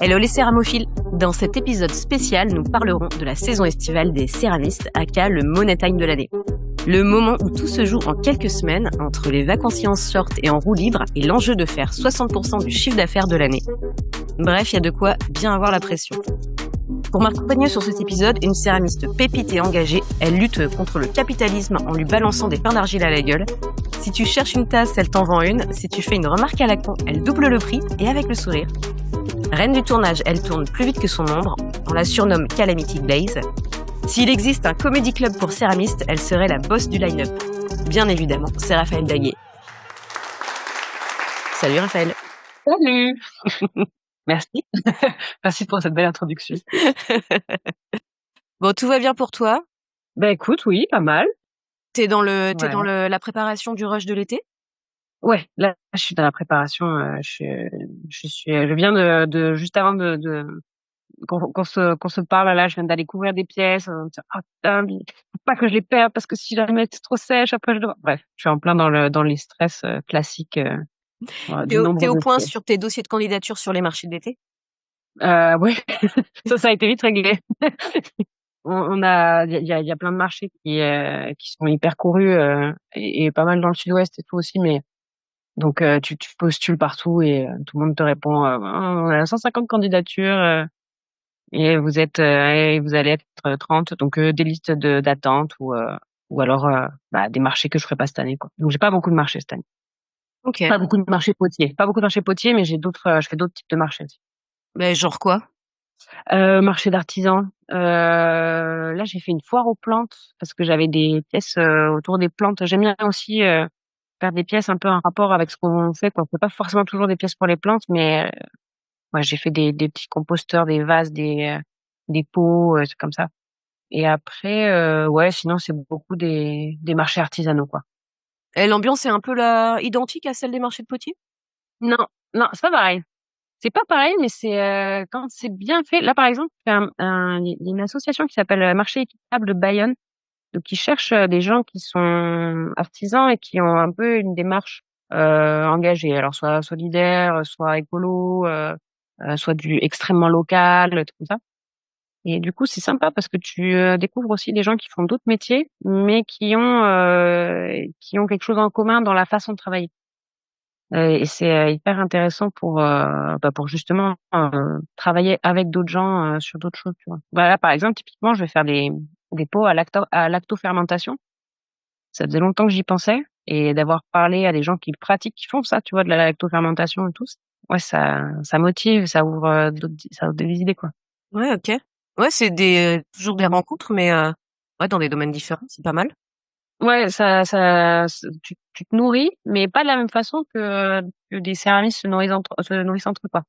Hello les céramophiles. Dans cet épisode spécial, nous parlerons de la saison estivale des céramistes, aka le money time de l'année. Le moment où tout se joue en quelques semaines, entre les vacanciers en short et en roue libre, et l'enjeu de faire 60% du chiffre d'affaires de l'année. Bref, il y a de quoi bien avoir la pression. Pour m'accompagner sur cet épisode, une céramiste pépite et engagée, elle lutte contre le capitalisme en lui balançant des pains d'argile à la gueule. Si tu cherches une tasse, elle t'en vend une. Si tu fais une remarque à la con, elle double le prix et avec le sourire. Reine du tournage, elle tourne plus vite que son ombre. On la surnomme Calamity Blaze. S'il existe un comedy club pour céramistes, elle serait la boss du line-up. Bien évidemment, c'est Raphaël Daguet. Salut Raphaël. Salut. Merci. Merci pour cette belle introduction. Bon, tout va bien pour toi? Ben écoute, oui, pas mal. T'es dans la préparation du rush de l'été? Ouais, là je suis dans la préparation. Je viens de juste avant qu'on se parle là, je viens d'aller couvrir des pièces. Ah putain, faut pas que je les perde parce que si jamais c'est trop sèche, après je dois. Bref, je suis en plein dans les stress classiques. T'es au point sur tes dossiers de candidature sur les marchés d'été? Ouais, ça a été vite réglé. Il y a plein de marchés qui sont hyper courus et pas mal dans le sud-ouest et tout aussi, mais donc tu postules partout et tout le monde te répond on a 150 candidatures et vous allez être 30, donc des listes d'attente ou alors des marchés que je ferai pas cette année, quoi. Donc j'ai pas beaucoup de marchés cette année. Ok. Pas beaucoup de marchés potiers, mais je fais d'autres types de marchés aussi. Mais genre quoi? Marché d'artisans. Là, j'ai fait une foire aux plantes parce que j'avais des pièces autour des plantes. J'aime bien aussi faire des pièces un peu en rapport avec ce qu'on fait, quoi. On fait pas forcément toujours des pièces pour les plantes, mais ouais, j'ai fait des petits composteurs, des vases, des pots, c'est comme ça. Et après, ouais, sinon c'est beaucoup des marchés artisanaux, quoi. Et l'ambiance est un peu identique à celle des marchés de potiers? Non, non, c'est pas pareil. C'est pas pareil, mais c'est quand c'est bien fait. Là, par exemple, il y a une association qui s'appelle Marché équitable de Bayonne, donc qui cherche des gens qui sont artisans et qui ont un peu une démarche engagée, alors soit solidaire, soit écolo, soit du extrêmement local, tout comme ça. Et du coup, c'est sympa parce que tu découvres aussi des gens qui font d'autres métiers, mais qui ont quelque chose en commun dans la façon de travailler. Et c'est hyper intéressant pour justement travailler avec d'autres gens sur d'autres choses, tu vois. Voilà, par exemple, typiquement, je vais faire des pots à lactofermentation. Ça faisait longtemps que j'y pensais et d'avoir parlé à des gens qui pratiquent, qui font ça, tu vois, de la lactofermentation et tout. Ouais, ça motive, ça ouvre des idées, quoi. Ouais, ok. Ouais, c'est toujours des rencontres, mais ouais, dans des domaines différents, c'est pas mal. Ouais, tu te nourris, mais pas de la même façon que des céramistes se nourrissent entre eux, quoi.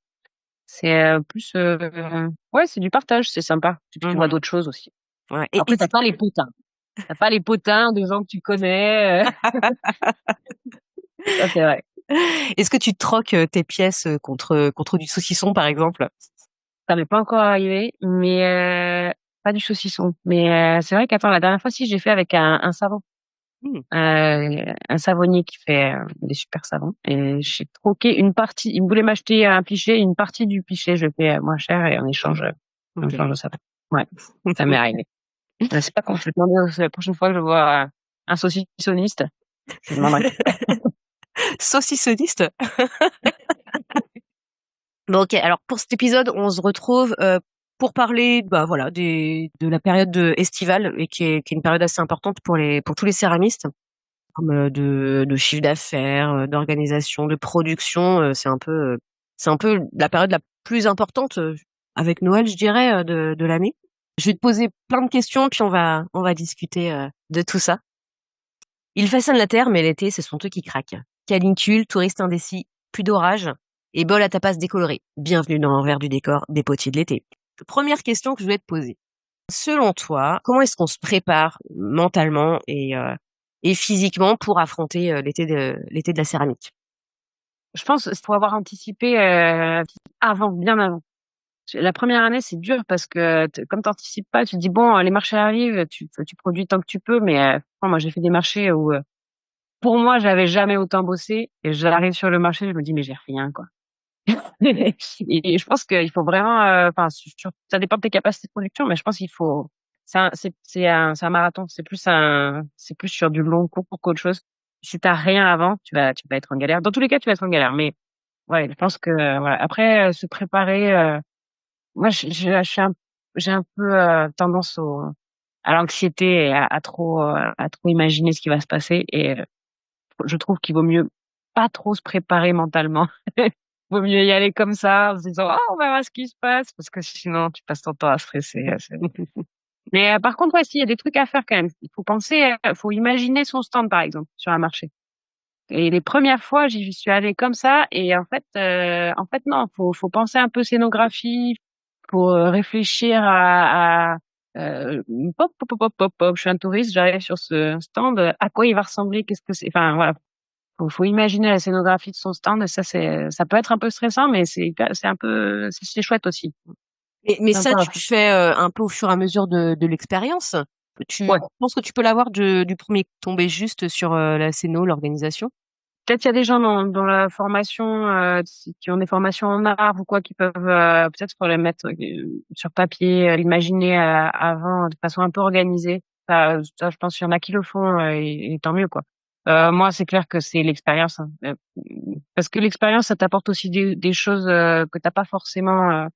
C'est plus, ouais, c'est du partage, c'est sympa. Tu vois d'autres choses aussi. Ouais. Après, t'as pas les potins. T'as pas les potins de gens que tu connais. Ça, c'est vrai. Est-ce que tu troques tes pièces contre du saucisson, par exemple? Ça m'est pas encore arrivé, mais pas du saucisson. Mais c'est vrai qu'attends, la dernière fois, si j'ai fait avec un savon. Un savonnier qui fait des super savons et j'ai troqué une partie. Il voulait m'acheter un pichet, une partie du pichet je fais moins cher et en échange le savon. Ouais, ça m'est arrivé. Je sais pas quand je vais demander la prochaine fois que je vois un saucissonniste, je lui demanderai. Saucissonniste? Bon, ok. Alors pour cet épisode, on se retrouve pour parler, voilà, de la période estivale et qui est une période assez importante pour tous les céramistes, comme de chiffre d'affaires, d'organisation, de production. C'est un peu la période la plus importante avec Noël, je dirais, de l'année. Je vais te poser plein de questions, puis on va discuter de tout ça. Ils façonnent la terre, mais l'été, ce sont eux qui craquent. Canicule, touristes indécis, plus d'orage et bol à tapas décoloré. Bienvenue dans l'envers du décor des potiers de l'été. Première question que je voulais te poser. Selon toi, comment est-ce qu'on se prépare mentalement et physiquement pour affronter l'été de la céramique? Je pense qu'il faut avoir anticipé bien avant. La première année, c'est dur parce que comme t'anticipes pas, tu te dis bon, les marchés arrivent, tu produis tant que tu peux, mais moi j'ai fait des marchés où pour moi j'avais jamais autant bossé et j'arrive sur le marché, je me dis mais j'ai rien, quoi. Et je pense qu'il faut vraiment, enfin, ça dépend de tes capacités de production, mais je pense qu'il faut, c'est un marathon. C'est plus sur du long cours qu'autre chose. Si t'as rien avant, tu vas être en galère. Dans tous les cas, tu vas être en galère. Mais ouais, je pense que voilà. Après, se préparer. Moi, j'ai un peu tendance à l'anxiété et à trop imaginer ce qui va se passer. Et je trouve qu'il vaut mieux pas trop se préparer mentalement. Vaut mieux y aller comme ça, en se disant, ah, on verra ce qui se passe, parce que sinon, tu passes ton temps à stresser. Mais par contre, ouais, s'il y a des trucs à faire quand même. Il faut penser, faut imaginer son stand, par exemple, sur un marché. Et les premières fois, j'y suis allée comme ça, et en fait, non, faut penser un peu scénographie, faut réfléchir euh, pop, je suis un touriste, j'arrive sur ce stand, à quoi il va ressembler, qu'est-ce que c'est, enfin, voilà. Faut imaginer la scénographie de son stand, et ça peut être un peu stressant, mais c'est un peu, c'est chouette aussi. Mais C'est ça, sympa. tu le fais un peu au fur et à mesure de l'expérience. Tu Ouais. penses que tu peux l'avoir du premier tombé juste sur la scéno, l'organisation? Peut-être il y a des gens dans la formation qui ont des formations en art ou quoi qui peuvent peut-être les mettre sur papier, l'imaginer avant de façon un peu organisée. Ça, je pense qu'il y en a qui le font et tant mieux quoi. Moi, c'est clair que c'est l'expérience, hein. Parce que l'expérience, ça t'apporte aussi des choses que t'as pas forcément.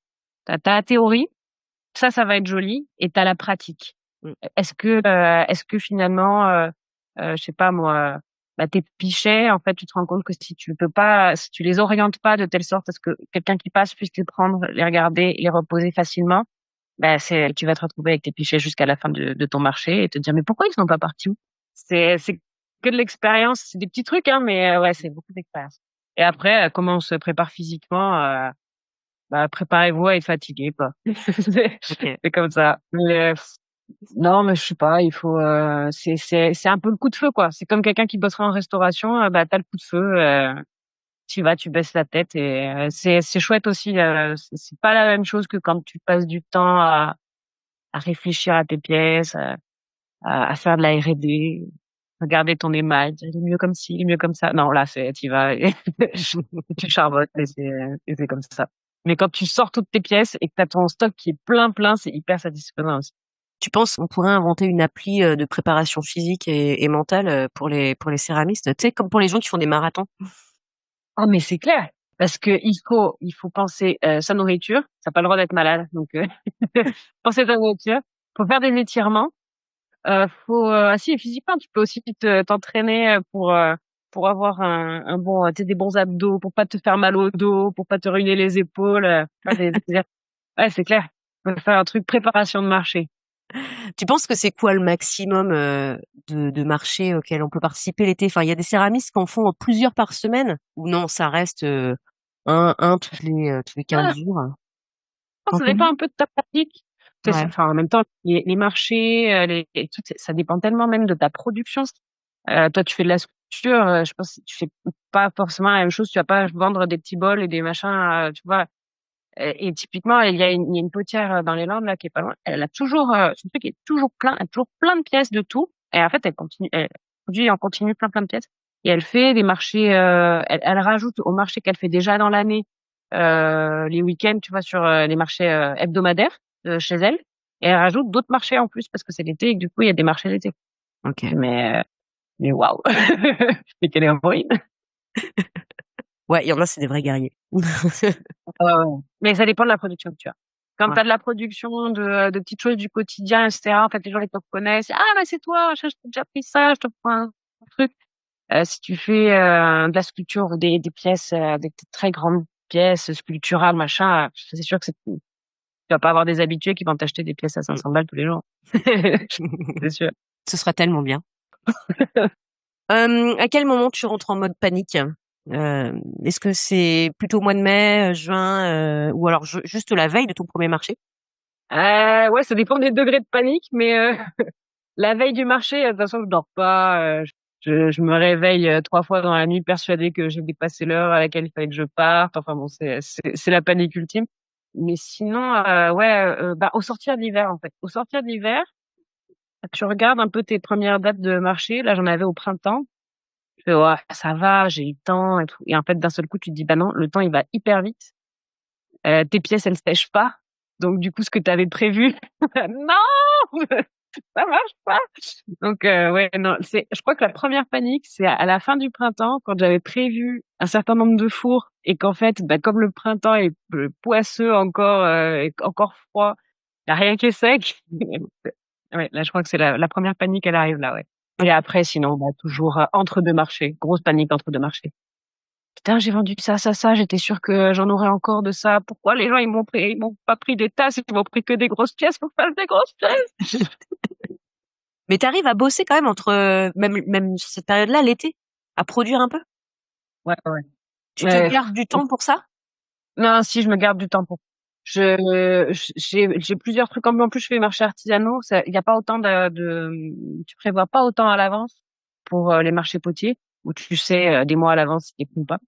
T'as la théorie, ça va être joli, et t'as la pratique. Mm. Est-ce que finalement, je sais pas moi, bah, tes pichets, en fait, tu te rends compte que si tu les orientes pas de telle sorte à ce que quelqu'un qui passe puisse les prendre, les regarder, les reposer facilement, bah, tu vas te retrouver avec tes pichets jusqu'à la fin de ton marché et te dire, mais pourquoi ils sont pas partis où? C'est que de l'expérience, c'est des petits trucs, hein, mais ouais, c'est beaucoup d'expérience. Et après, comment on se prépare physiquement, bah, préparez-vous à être fatigué, quoi. Ok. C'est comme ça. Mais, non, mais je sais pas, il faut, c'est un peu le coup de feu, quoi. C'est comme quelqu'un qui bosserait en restauration, bah, t'as le coup de feu, tu vas, tu baisses la tête et c'est chouette aussi. C'est pas la même chose que quand tu passes du temps à réfléchir à tes pièces, à faire de la R&D, regarder ton émail, dire, il est mieux comme ci, il est mieux comme ça. Non, là, tu vas et tu charbonnes et c'est comme ça. Mais quand tu sors toutes tes pièces et que t'as ton stock qui est plein, c'est hyper satisfaisant aussi. Tu penses qu'on pourrait inventer une appli de préparation physique et mentale pour les céramistes, tu sais, comme pour les gens qui font des marathons? Oh, mais c'est clair. Parce que il faut penser sa nourriture. Ça n'a pas le droit d'être malade. Donc, penser ta nourriture. Faut faire des étirements. Ah si, et physiquement, tu peux aussi t'entraîner pour avoir un bon, tu sais, des bons abdos, pour pas te faire mal au dos, pour pas te ruiner les épaules. Ouais, c'est clair. Faut faire un truc préparation de marché. Tu penses que c'est quoi le maximum de marchés auxquels on peut participer l'été? Enfin, il y a des céramistes qui en font plusieurs par semaine, ou non, ça reste un tous les 15 Ah, jours. ça dépend un peu de ta pratique. Ouais. Enfin, en même temps, les marchés, les trucs, ça dépend tellement même de ta production. Toi, tu fais de la sculpture, je pense que tu fais pas forcément la même chose. Tu vas pas vendre des petits bols et des machins, tu vois. Et typiquement, il y a une potière dans les Landes là qui est pas loin. Elle a toujours, son truc est toujours plein, elle a toujours plein de pièces de tout. Et en fait, elle produit en continu plein de pièces. Et elle fait des marchés, elle rajoute au marché qu'elle fait déjà dans l'année, les week-ends, tu vois, sur les marchés hebdomadaires chez elle. Et elle rajoute d'autres marchés en plus parce que c'est l'été et que du coup, il y a des marchés l'été. Ok. Mais waouh! Mais quelle héroïne! Ouais, il y en a, c'est des vrais guerriers. Ouais. Mais ça dépend de la production que tu as. Quand Ouais. tu as de la production de petites choses du quotidien, etc., en fait, les gens, ils te reconnaissent. Ah, bah, c'est toi, je t'ai déjà pris ça, je te prends un truc. Si tu fais de la sculpture ou des pièces, des très grandes pièces sculpturales, machin, c'est sûr que tu vas pas avoir des habitués qui vont t'acheter des pièces à Mm. 500 balles tous les jours. C'est sûr. Ce serait tellement bien. À quel moment tu rentres en mode panique? Est-ce que c'est plutôt au mois de mai, juin, ou alors juste la veille de ton premier marché? Ouais, ça dépend des degrés de panique, mais la veille du marché, de toute façon, je dors pas. Je me réveille 3 fois dans la nuit, persuadée que j'ai dépassé l'heure à laquelle il fallait que je parte. Enfin bon, c'est la panique ultime. Mais sinon, ouais, bah au sortir de l'hiver en fait. Au sortir de l'hiver, tu regardes un peu tes premières dates de marché. Là, j'en avais au printemps. Je fais: «Ouais, ça va, j'ai le temps et tout» et en fait, d'un seul coup, tu te dis: «Bah non, le temps, il va hyper vite, tes pièces, elles sèchent pas, donc du coup, ce que tu avais prévu, non, ça marche pas!» Donc ouais, non, je crois que la première panique, c'est à la fin du printemps, quand j'avais prévu un certain nombre de fours et qu'en fait, bah, comme le printemps est poisseux encore, et encore froid, il y a rien qui est sec. Ouais, là, je crois que c'est la première panique, elle arrive là, ouais. Et après, sinon, bah, toujours, entre 2 marchés, grosse panique entre 2 marchés. «Putain, j'ai vendu ça, j'étais sûre que j'en aurais encore de ça. Pourquoi les gens, ils m'ont pas pris des tasses, ils m'ont pris que des grosses pièces pour faire des grosses pièces?» Mais tu arrives à bosser quand même entre, même cette période-là, l'été, à produire un peu? Ouais, ouais. Tu te Mais gardes du temps pour ça? non, si, je me garde du temps pour j'ai plusieurs trucs en plus, je fais marchés artisanaux, ça il y a pas autant tu prévois pas autant à l'avance pour, les marchés potiers où tu sais, des mois à l'avance s'il y a ou pas.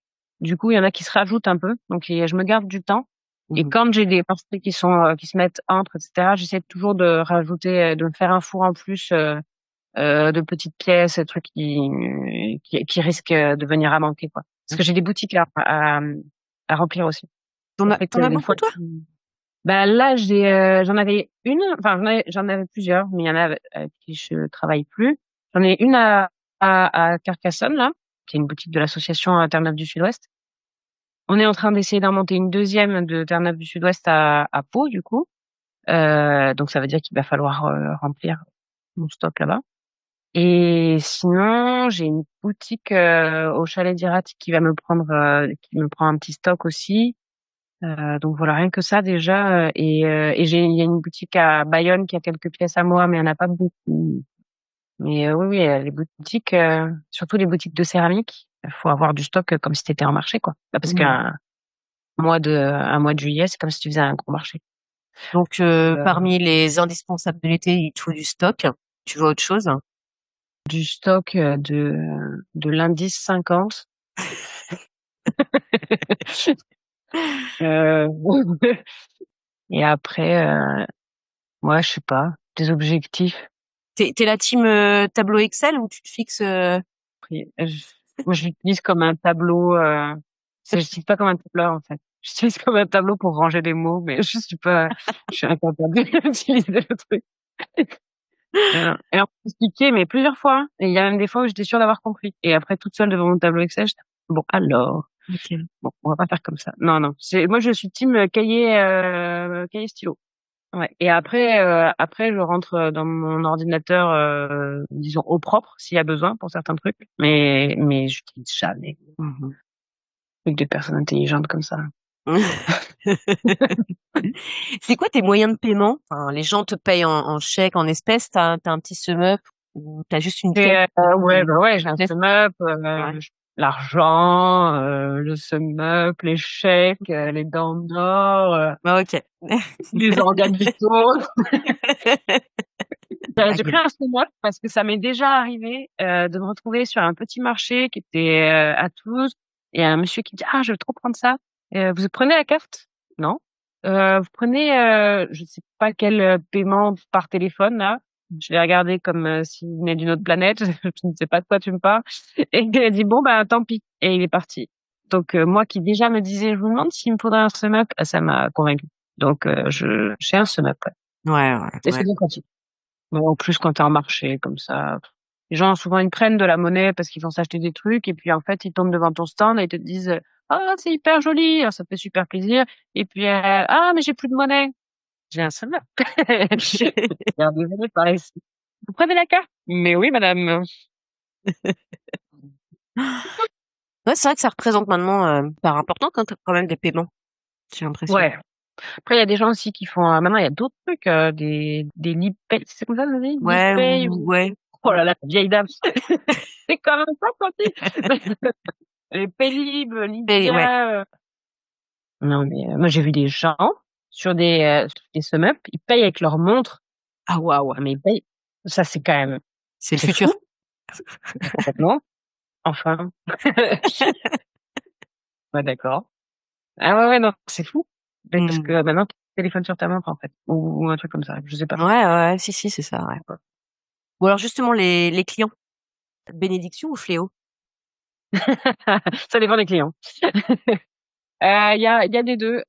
Du coup, il y en a qui se rajoutent un peu, donc je me garde du temps et Mmh. quand j'ai des marchés qui se mettent entre et cetera, j'essaie toujours de rajouter, de me faire un four en plus, de petites pièces, trucs qui risquent, de venir à manquer, quoi. Parce que j'ai des boutiques à remplir aussi. Tu Ça as fait tu que as des beaucoup fois toi? bah, là, j'en avais une, enfin, j'en avais plusieurs, mais il y en a avec qui je travaille plus. J'en ai une à Carcassonne, là, qui est une boutique de l'association Terre-Neuve du Sud-Ouest. On est en train d'essayer d'en monter une deuxième de Terre-Neuve du Sud-Ouest à Pau, du coup. Donc ça veut dire qu'il va falloir, remplir mon stock là-bas. Et sinon, j'ai une boutique, au Chalet d'Irat qui me prend un petit stock aussi. Donc voilà, rien que ça déjà, et il y a une boutique à Bayonne qui a quelques pièces à moi, mais il y en a pas beaucoup. Mais oui, oui, les boutiques, surtout les boutiques de céramique, il faut avoir du stock, comme si tu étais en marché, quoi. Bah, parce Mmh. un mois de juillet, c'est comme si tu faisais un gros marché. Donc Heu, parmi les indispensables de l'été, il te faut du stock. Tu veux autre chose? du stock, de l'indice 50. Heu, et après, ouais, je sais pas, des objectifs. Tu es la team, tableau Excel ou tu te fixes, Après, moi, je l'utilise comme un tableau, je l'utilise pas comme un tableur, en fait. J'utilise comme un tableau pour ranger les mots, mais je suis incapable d'utiliser le truc. Et alors, j'ai expliqué, mais plusieurs fois, hein, et il y a même des fois où j'étais sûre d'avoir compris. Et après, toute seule devant mon tableau Excel, j'étais: «Bon, alors, OK. bon, on va pas faire comme ça». Non, non, moi, je suis team, cahier stylo. Ouais, et après je rentre, dans mon ordinateur, disons au propre s'il y a besoin pour certains trucs, mais j'utilise jamais Mmh. truc de personnes intelligentes comme ça. C'est quoi tes moyens de paiement? Enfin, les gens te payent en chèque, en espèces, tu as un petit SumUp ou tu as juste une caisse? Ouais, bah, ouais, j'ai un SumUp, Ouais. l'argent, le SumUp, les chèques, les dents d'or, Ah OK. les organes vitaux. J'ai Aïe. pris un SumUp parce que ça m'est déjà arrivé, de me retrouver sur un petit marché qui était, à Toulouse, et un monsieur qui dit: «Ah, je veux trop prendre ça, vous prenez la carte?» «Non». Vous prenez, je sais pas quel, paiement par téléphone là?» Je l'ai regardé comme, s'il venait d'une autre planète. Je ne sais pas de quoi tu me parles, et il a dit: «Bon, bah, tant pis», et il est parti. Donc moi qui déjà me disais: «Je me demande s'il me faudrait un SumUp», ça m'a convaincue. Donc j'ai un SumUp, ouais, Ouais, ouais, et c'est ouais. bien pratique. Mais en plus, quand tu es en marché comme ça, les gens souvent ils prennent de la monnaie parce qu'ils vont s'acheter des trucs, et puis en fait, ils tombent devant ton stand et ils te disent, «Ah, c'est hyper joli!» Alors ça fait super plaisir, et puis, «Ah, mais j'ai plus de monnaie». J'ai un seul. Regardez, par ici. Vous prenez la carte? Mais oui, madame. Ouais, c'est vrai que ça représente maintenant, part importante, hein, quand même des paiements, j'ai l'impression. Ouais. Après, il y a des gens aussi qui font, maintenant il y a d'autres trucs, des Libpay, c'est comme ça ça se dit? Ouais, Libpay ou ou ouais. oh là là, vieille dame. C'est quand même pas sorti. Les Paylib, Et ouais. Lydia, non, mais moi j'ai vu des gens sur des SumUp, ils payent avec leur montre. Ah waouh, Ah mais ils payent, ça c'est quand même, c'est le c'est futur. fou, complètement. Enfin, ouais, d'accord. Ah ouais, ouais, non, c'est fou. Beh, parce Mmh. que maintenant tu téléphones sur ta montre, en fait, ou un truc comme ça, je sais pas. Ouais, ouais, ouais, si, si, c'est ça, ouais. Ou alors justement les clients, bénédiction ou fléau? Ça dépend des clients. Il y a des deux.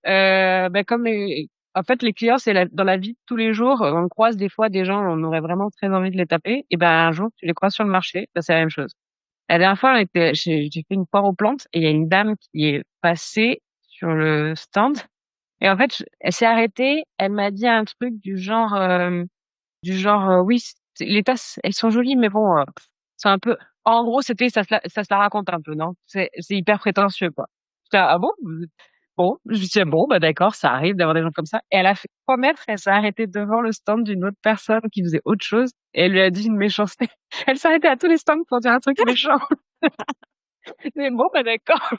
Comme en fait, les clients, c'est dans la vie de tous les jours. On croise des fois des gens, on aurait vraiment très envie de les taper. Et ben, un jour, tu les croises sur le marché, ben, c'est la même chose. La dernière fois, j'ai fait une foire aux plantes et il y a une dame qui est passée sur le stand. Et en fait, elle s'est arrêtée. Elle m'a dit un truc du genre, oui, les tasses, elles sont jolies, mais bon, c'est un peu. En gros, ça se la raconte un peu, non? C'est hyper prétentieux, quoi. J'étais là, ah bon? Bon, je me suis dit, bon, bah d'accord, ça arrive d'avoir des gens comme ça. Et elle a fait 3 mètres, elle s'est arrêtée devant le stand d'une autre personne qui faisait autre chose, et elle lui a dit une méchanceté. Elle s'arrêtait à tous les stands pour dire un truc méchant. Mais bon, bah d'accord.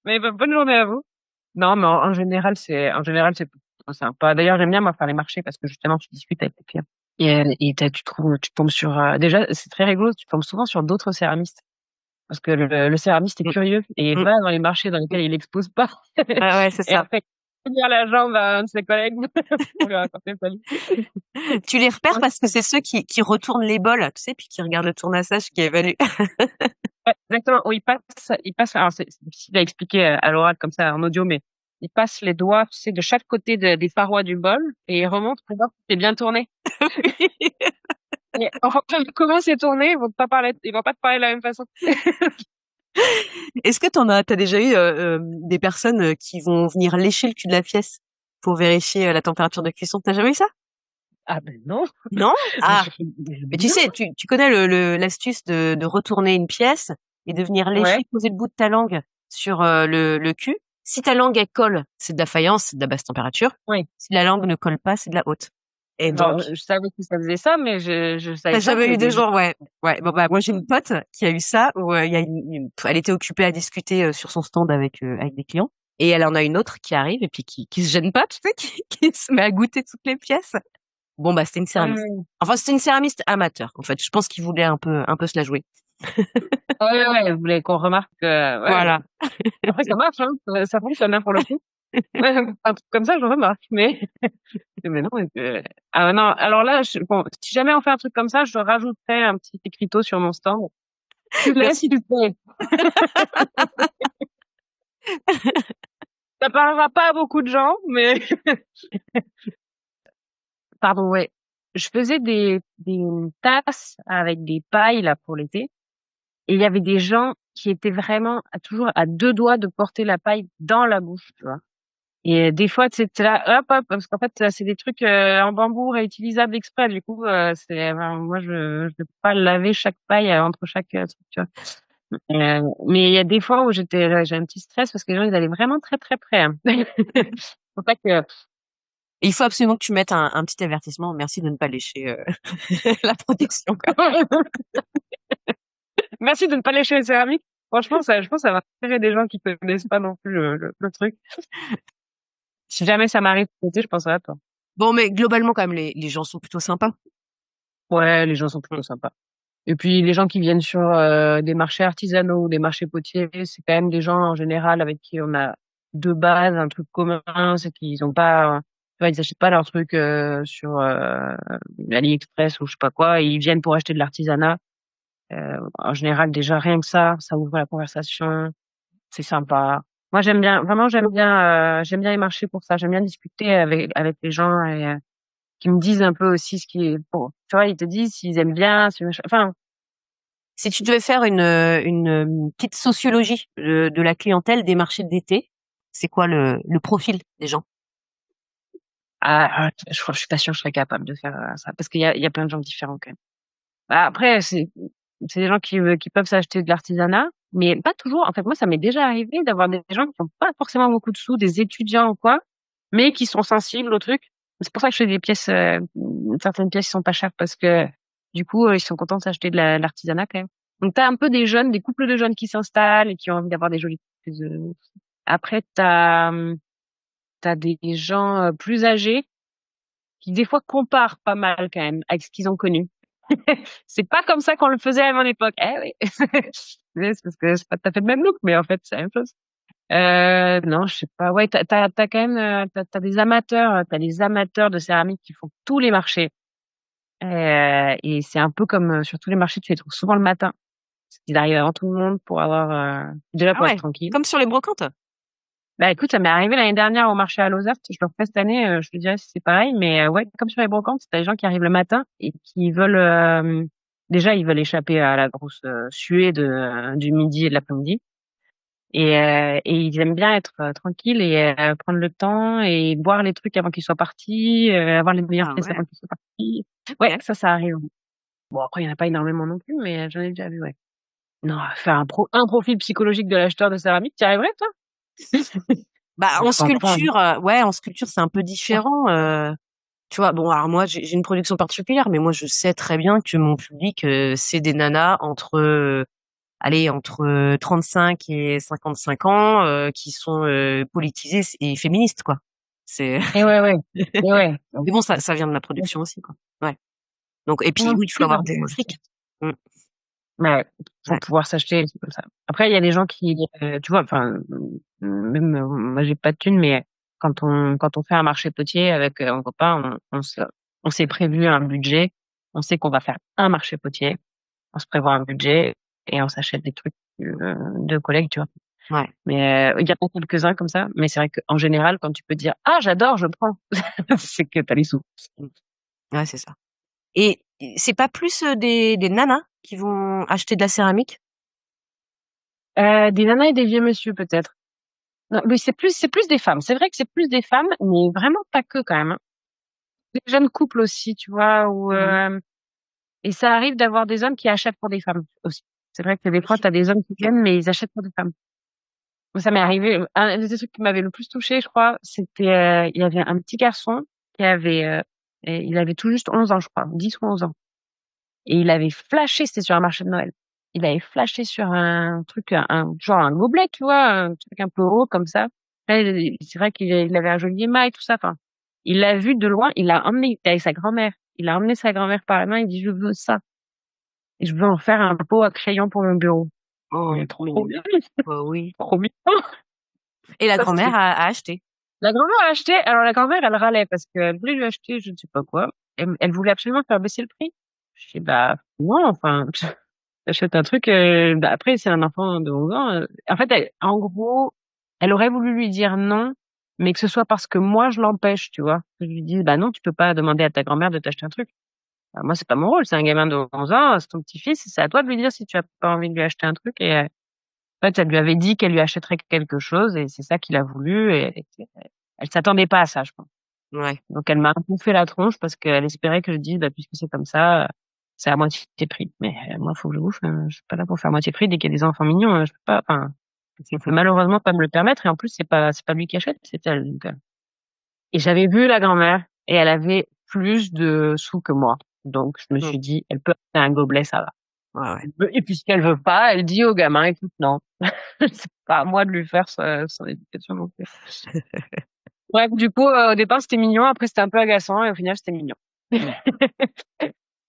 Mais bah, bonne journée à vous. Non, mais en général, c'est plutôt sympa. D'ailleurs, j'aime bien, moi, faire les marchés parce que justement, tu discutes avec les clients. Tu tombes sur, déjà, c'est très rigolo, tu tombes souvent sur d'autres céramistes. Parce que le céramiste est Mm. curieux et il Mm. va dans les marchés dans lesquels il expose pas. Ah ouais, c'est Et ça. après, il tire la jambe à un de ses collègues pour lui raconter sa vie. Tu les repères parce que c'est ceux qui retournent les bols, tu sais, puis qui regardent le tournassage qui évalue. Ouais, exactement. Où il passe, alors c'est difficile à expliquer à l'oral comme ça en audio, mais il passe les doigts, tu sais, de chaque côté des parois du bol et il remonte pour voir si c'est bien tourné. Et en fonction de comment c'est tourné, ils vont pas te parler de la même façon. Est-ce que t'as déjà eu des personnes qui vont venir lécher le cul de la pièce pour vérifier la température de cuisson? T'as jamais eu ça? Ah ben non. Non? Ah, mais tu Non. sais, tu connais l'astuce de retourner une pièce et de venir lécher, Ouais. poser le bout de ta langue sur le cul. Si ta langue elle colle, c'est de la faïence, c'est de la basse température. Oui. Si la langue ne colle pas, c'est de la haute. Et donc, Bon, je savais que ça faisait ça, mais je t'as savais pas jamais que eu des des gens. gens, ouais. Ouais, bon, bah, moi, j'ai une pote qui a eu ça, où il y a elle était occupée à discuter sur son stand avec des clients. Et elle en a une autre qui arrive et puis qui se gêne pas, tu sais, qui se met à goûter toutes les pièces. Bon, bah, c'était une céramiste. Ouais, Enfin, c'était une céramiste amateur, en fait. Je pense qu'il voulait un peu se la jouer. ouais, ouais, vous voulez qu'on remarque que, ouais. Voilà. Après, ça marche, hein. Ça fonctionne, hein, pour le coup. Ouais, un truc comme ça, je remarque, mais, mais non, ah non, alors là, bon, si jamais on fait un truc comme ça, je rajouterai un petit écriteau sur mon stand. Tu laisses, Merci. tu fais. Ça parlera pas à beaucoup de gens, mais, pardon, ouais. Je faisais des tasses avec des pailles, là, pour l'été. Et il y avait des gens qui étaient vraiment toujours à 2 doigts de porter la paille dans la bouche, tu vois. Et des fois, tu sais, t'es là, hop, hop, parce qu'en fait, c'est des trucs en bambou réutilisables exprès. Du coup, moi, je peux pas laver chaque paille entre chaque truc, tu vois. Mais il y a des fois où j'ai un petit stress parce que les gens, ils allaient vraiment très, très près, hein. Faut pas que. Et il faut absolument que tu mettes un petit avertissement. Merci de ne pas lécher la protection, quoi. Merci de ne pas lécher les céramiques. Franchement, je pense que ça va attirer des gens qui connaissent pas non plus le truc. Si jamais ça m'arrive, je penserai à toi. Bon, mais globalement, quand même, les gens sont plutôt sympas. Ouais, les gens sont plutôt sympas. Et puis les gens qui viennent sur des marchés artisanaux ou des marchés potiers, c'est quand même des gens en général avec qui on a de base un truc commun, c'est qu'ils ont pas, tu vois, ils achètent pas leur truc sur AliExpress ou je sais pas quoi, et ils viennent pour acheter de l'artisanat. En général, déjà rien que ça ouvre la conversation, c'est sympa. Moi, j'aime bien, vraiment, j'aime bien les marchés pour ça. J'aime bien discuter avec les gens et qui me disent un peu aussi ce qui est bon. Tu vois, ils te disent s'ils aiment bien, enfin. Si tu devais faire une petite sociologie de la clientèle des marchés d'été, c'est quoi le profil des gens? Je suis pas sûre que je serais capable de faire ça parce qu'il y a plein de gens différents quand même. Bah, après, c'est des gens qui peuvent s'acheter de l'artisanat, mais pas toujours. En fait, moi, ça m'est déjà arrivé d'avoir des gens qui ont pas forcément beaucoup de sous, des étudiants ou quoi, mais qui sont sensibles au truc. C'est pour ça que je fais des pièces, certaines pièces qui sont pas chères parce que du coup, ils sont contents de s'acheter de l'artisanat quand même. Donc, t'as un peu des jeunes, des couples de jeunes qui s'installent et qui ont envie d'avoir des jolies pièces. Après, t'as des gens plus âgés qui des fois comparent pas mal quand même avec ce qu'ils ont connu. C'est pas comme ça qu'on le faisait à mon époque. Eh oui. Mais c'est parce que c'est pas tout à fait le même look, mais en fait, c'est la même chose. Non, je sais pas. Ouais, t'as quand même, t'as des amateurs, t'as les amateurs de céramique qui font tous les marchés. Et c'est un peu comme sur tous les marchés, tu les trouves souvent le matin. Ils arrivent avant tout le monde pour avoir, déjà Ah pour être ouais, tranquille. comme sur les brocantes. Bah écoute, ça m'est arrivé l'année dernière au marché à Lozart. Je le refais cette année. Je te dirais si c'est pareil, mais ouais, comme sur les brocantes, c'est des gens qui arrivent le matin et qui veulent déjà ils veulent échapper à la grosse suée du midi et de l'après-midi. Et ils aiment bien être tranquilles et prendre le temps et boire les trucs avant qu'ils soient partis, avoir les meilleures Ah pièces ouais. avant qu'ils soient partis. Ouais, ça arrive. Bon, après, il y en a pas énormément non plus, mais j'en ai déjà vu, ouais. Non, faire un profil psychologique de l'acheteur de céramique, tu y arriverais, toi? Bah, Je en pense pas. sculpture, ouais, en sculpture, c'est un peu différent. Tu vois, bon, alors moi, j'ai une production particulière, mais moi, je sais très bien que mon public, c'est des nanas entre 35 et 55 ans, qui sont politisées et féministes, quoi. C'est. Et ouais, ouais. Et ouais. Mais bon, ça vient de ma production aussi, quoi. Ouais. Donc, et puis Non, oui, il faut plus avoir dans du fric. Mm. Ouais, faut Ouais. pouvoir s'acheter, c'est comme ça. Après, il y a des gens qui, tu vois, enfin, même moi, j'ai pas de thunes, mais quand on fait un marché potier avec un copain, on s'est prévu un budget. On sait qu'on va faire un marché potier. On se prévoit un budget et on s'achète des trucs de collègues, tu vois. Ouais. Mais il y en a quelques-uns comme ça. Mais c'est vrai qu'en général, quand tu peux dire ah j'adore, je prends, c'est que t'as les sous. Mm. Ouais, c'est ça. Et c'est pas plus des nanas qui vont acheter de la céramique? Des nanas et des vieux monsieur peut-être. Non, mais c'est plus des femmes. C'est vrai que c'est plus des femmes, mais vraiment pas que quand même, hein. Des jeunes couples aussi, tu vois, ou Mhm. et ça arrive d'avoir des hommes qui achètent pour des femmes aussi. C'est vrai que des fois, Oui. t'as des hommes qui Ok. viennent, mais ils achètent pour des femmes. Moi, ça m'est arrivé. Un des trucs qui m'avait le plus touchée, je crois, c'était il y avait un petit garçon qui avait et il avait tout juste 11 ans, je crois, 10 ou 11 ans. Et il avait flashé, c'était sur un marché de Noël. Il avait flashé sur un truc, genre un gobelet, tu vois, un truc un peu haut comme ça. Là, c'est vrai qu'il avait un joli émail, tout ça. Enfin, il l'a vu de loin, il l'a emmené, il était avec sa grand-mère. Il a emmené sa grand-mère par la main, il dit, je veux ça. Et je veux en faire un pot à crayon pour mon bureau. Oh, Mais trop trop mignon. bien, Bah oui. trop bien. Et la Ça, grand-mère c'était... a acheté. La grand-mère a acheté, alors la grand-mère, elle râlait parce qu'elle voulait lui acheter, je ne sais pas quoi. Elle voulait absolument faire baisser le prix. Je dis, bah, non, enfin, t'achètes un truc, bah après, c'est un enfant de 11 ans. En fait, en gros, elle aurait voulu lui dire non, mais que ce soit parce que moi, je l'empêche, tu vois. Que je lui dise, bah non, tu peux pas demander à ta grand-mère de t'acheter un truc. Bah, moi, c'est pas mon rôle, c'est un gamin de 11 ans, c'est ton petit-fils, c'est à toi de lui dire si tu as pas envie de lui acheter un truc. Et en fait, elle lui avait dit qu'elle lui achèterait quelque chose, et c'est ça qu'il a voulu, et elle s'attendait pas à ça, je pense. Ouais. Donc elle m'a un peu fait la tronche parce qu'elle espérait que je dise, bah, puisque c'est comme ça, c'est à moitié prix. Mais moi, faut que je bouffe. Je suis pas là pour faire moitié prix dès qu'il y a des enfants mignons. Je peux pas. Enfin, je peux malheureusement pas me le permettre. Et en plus, c'est pas lui qui achète, c'est elle. Donc, et j'avais vu la grand-mère et elle avait plus de sous que moi. Donc je me Mm. suis dit, elle peut acheter un gobelet, ça va. Ouais, ouais. Et puisqu'elle veut pas, elle dit au gamin, écoute, non, c'est pas à moi de lui faire son éducation non plus. Bref, du coup, au départ, c'était mignon. Après, c'était un peu agaçant. Et au final, c'était mignon. Mm.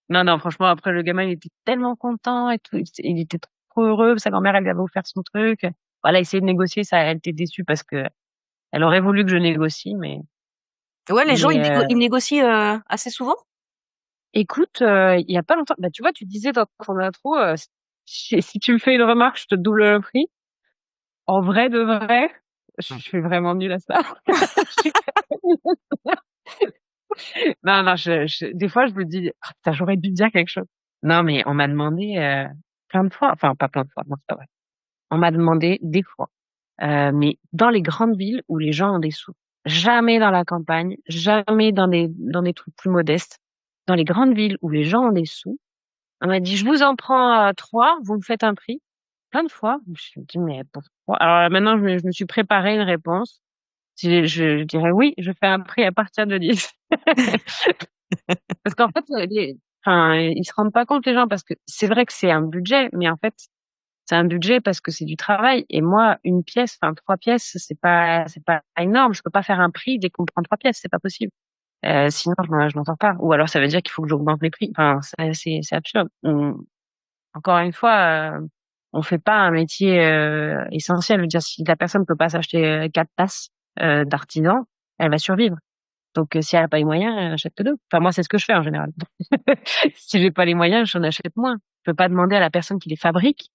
Non, non, franchement, après, le gamin, il était tellement content et tout. Il était trop heureux. Sa grand-mère, elle lui avait offert son truc. Voilà, essayé de négocier. Ça, elle était déçue parce que elle aurait voulu que je négocie, mais, Ouais, les gens, mais, ils négocient assez souvent. écoute, il y a pas longtemps, bah, tu vois, tu disais dans ton intro, si tu me fais une remarque, je te double le prix. En vrai de vrai, je Ouais. suis vraiment nulle à ça. Non, non, des fois, je me dis, ah, putain, j'aurais dû dire quelque chose. Non, mais on m'a demandé plein de fois, enfin pas plein de fois, non, c'est pas vrai. On m'a demandé des fois, mais dans les grandes villes où les gens ont des sous, jamais dans la campagne, jamais dans des trucs plus modestes. Dans les grandes villes où les gens ont des sous, on m'a dit, je vous en prends trois, vous me faites un prix. Plein de fois, je me suis dit, mais pourquoi? Alors là, maintenant, je me suis préparé une réponse. Je dirais oui, je fais un prix à partir de 10. Parce qu'en fait, enfin, ils se rendent pas compte les gens parce que c'est vrai que c'est un budget, mais en fait, c'est un budget parce que c'est du travail. Et moi, une pièce, enfin 3 pièces, c'est pas énorme. Je peux pas faire un prix dès qu'on prend 3 pièces, c'est pas possible. Sinon, je m'en sors pas. Ou alors, ça veut dire qu'il faut que j'augmente les prix. Enfin, c'est absurde. Encore une fois, on fait pas un métier essentiel. Je veux dire, si la personne peut pas s'acheter 4 tasses d'artisan, elle va survivre. Donc, si elle a pas les moyens, elle achète que deux. Enfin, moi, c'est ce que je fais en général. Si j'ai pas les moyens, j'en achète moins. peux pas demander à la personne qui les fabrique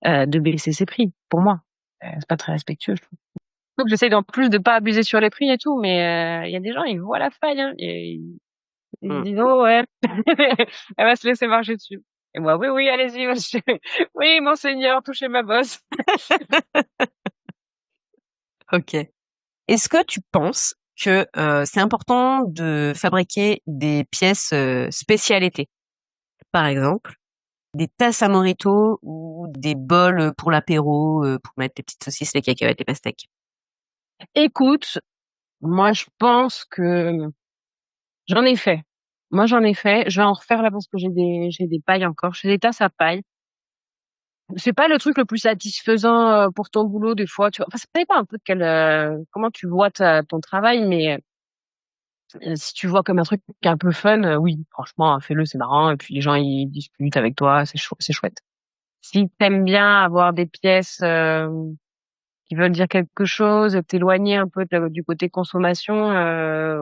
de baisser ses prix. Pour moi, c'est pas très respectueux, je trouve. Donc j'essaie en plus de pas abuser sur les prix et tout, mais il y a des gens, ils voient la faille, hein, et ils Mm. disent oh ouais, elle va se laisser marcher dessus. Et moi oui oui, allez-y monsieur, oui monseigneur, touchez ma bosse. Ok. Est-ce que tu penses que c'est important de fabriquer des pièces spécialités? Par exemple, des tasses à mojito ou des bols pour l'apéro, pour mettre les petites saucisses, les cacahuètes, les pastèques. Écoute, moi je pense que j'en ai fait. Moi j'en ai fait. Je vais en refaire là parce que j'ai des pailles encore. J'ai des tasses à paille. C'est pas le truc le plus satisfaisant pour ton boulot des fois. Tu vois. Enfin, ça dépend un peu de comment tu vois ton travail, mais si tu vois comme un truc un peu fun, oui, franchement, fais-le, c'est marrant. Et puis les gens ils discutent avec toi, c'est chouette. Si t'aimes bien avoir des pièces qui veulent dire quelque chose, t'éloigner un peu du côté consommation,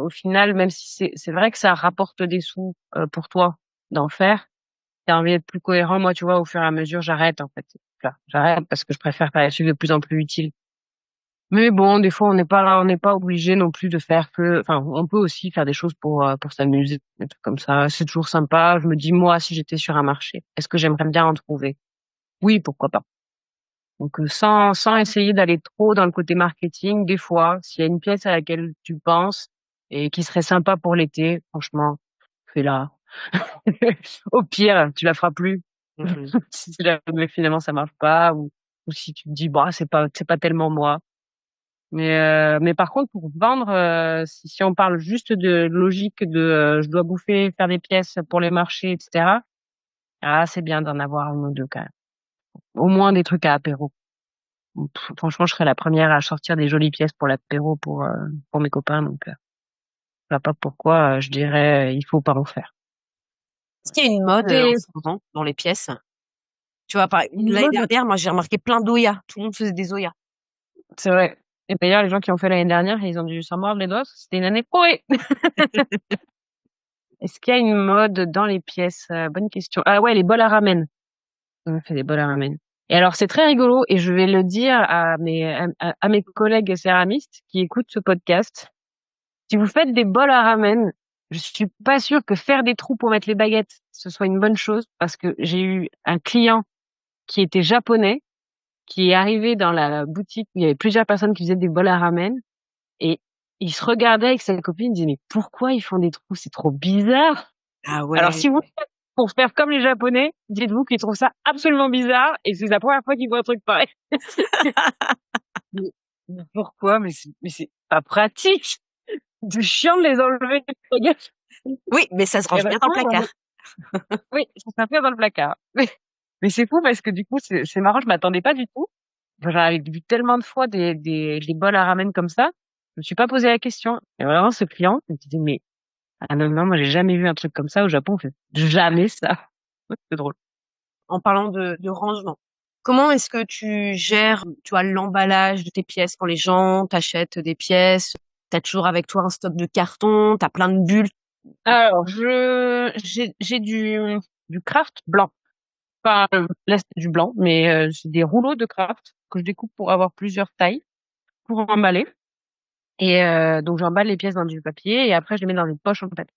au final, même si c'est vrai que ça rapporte des sous pour toi d'en faire, t'as envie d'être plus cohérent. Moi, tu vois, au fur et à mesure, j'arrête en fait. Là, j'arrête parce que je préfère faire des trucs de plus en plus utiles. Mais bon, des fois, on n'est pas obligé non plus de faire que, enfin, on peut aussi faire des choses pour s'amuser, des trucs comme ça. C'est toujours sympa. Je me dis, moi, si j'étais sur un marché, est-ce que j'aimerais bien en trouver? Oui, pourquoi pas. Donc, sans essayer d'aller trop dans le côté marketing, des fois, s'il y a une pièce à laquelle tu penses et qui serait sympa pour l'été, franchement, fais-la. Au pire, tu la feras plus. Mhm. Si jamais finalement ça marche pas, ou si tu te dis, bah, c'est pas tellement moi. Mais par contre, pour vendre, si on parle juste de logique de, je dois bouffer, faire des pièces pour les marchés, etc. Ah, c'est bien d'en avoir une ou deux quand même. Au moins des trucs à apéro. Franchement, je serais la première à sortir des jolies pièces pour l'apéro pour mes copains. Donc, je vois pas pourquoi je dirais il faut pas en faire. Est-ce qu'il y a une mode en C'est ce moment dans les pièces? Tu vois, une l'année mode, dernière, moi, j'ai remarqué plein d'Oya. Tout le monde faisait des Oya. c'est vrai. Et d'ailleurs, les gens qui ont fait l'année dernière, ils ont dû s'en mordre les doigts. C'était une année pourrie. Est-ce qu'il y a une mode dans les pièces? Bonne question. Ah ouais, les bols à ramen. On fait des bols à ramen. Et alors, c'est très rigolo et je vais le dire à mes collègues céramistes qui écoutent ce podcast. Si vous faites des bols à ramen, je suis pas sûre que faire des trous pour mettre les baguettes, ce soit une bonne chose parce que j'ai eu un client qui était japonais, qui est arrivé dans la boutique où il y avait plusieurs personnes qui faisaient des bols à ramen et il se regardait avec sa copine, il disait, mais pourquoi ils font des trous? C'est trop bizarre. Ah Alors, ouais. si vous faites pour faire comme les Japonais, dites-vous qu'ils trouvent ça absolument bizarre et c'est la première fois qu'ils voient un truc pareil. Mais, mais pourquoi? Mais c'est pas pratique. C'est chiant de les enlever. Oui, mais ça se Et range bien dans le vraiment, placard. oui, ça s'affaire dans le placard. Mais c'est fou parce que du coup, c'est marrant, je m'attendais pas du tout. J'avais vu tellement de fois des bols à ramen comme ça. Je me suis pas posé la question. Et vraiment, ce client, il me disait, mais, ah non, non, moi, j'ai jamais vu un truc comme ça au Japon. On fait jamais ça. C'est drôle. En parlant de rangement, comment est-ce que tu gères, tu vois, l'emballage de tes pièces quand les gens t'achètent des pièces? T'as toujours avec toi un stock de cartons, t'as plein de bulles. Alors, j'ai du craft blanc. Pas, là, c'est du blanc, mais c'est des rouleaux de craft que je découpe pour avoir plusieurs tailles, pour emballer. Et donc, j'emballe les pièces dans du papier et après, je les mets dans une poche en papier.